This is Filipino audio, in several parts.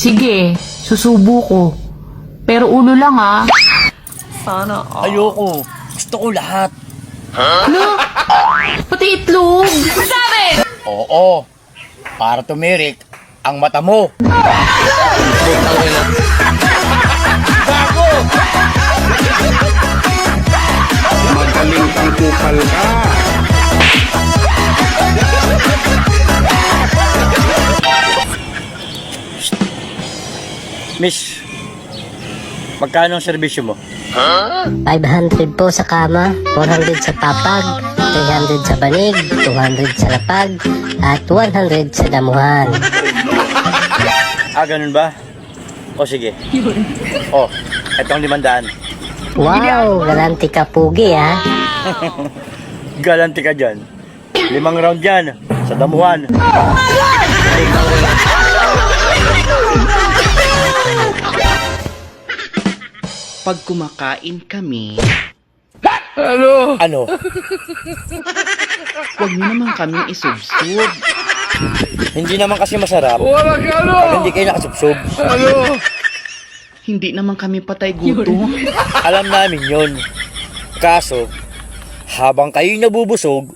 Sige, susubo ko. Pero ulo lang ah. Sana all. Ayoko. Gusto ko lahat. Ano? Pati itlog. Sabi! Oo. Para tumirik ang mata mo. Magaling kang kupal ka. Miss, magkano ang serbisyo mo? 500 po sa kama, 400 sa papag, 300 sa banig, 200 sa lapag, at 100 sa damuhan. Ah, ganun ba? O sige. O, etong 500. Wow, garanti ka pugi ha. Galanti ka dyan. 5 round dyan sa damuhan. Pag kumakain kami, Ano? huwag niyo naman kaming isubsub. Hindi naman kasi masarap pag hindi kayo nakasubsob. Hindi naman kami patay gutom. Alam namin yun. Kaso, habang kayo nabubusog,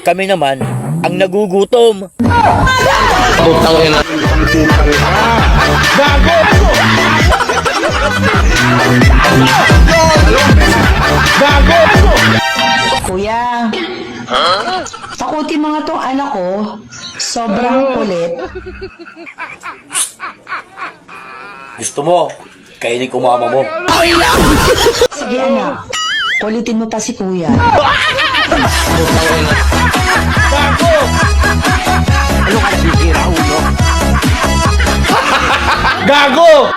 kami naman ang nagugutom. Magaling kang kupal ka. Kuya, sakutin mga tong anak ko. Sobrang kulit. Gusto mo, kainin ko mama mo. Sige anak, kulitin mo pa si kuya. Gago!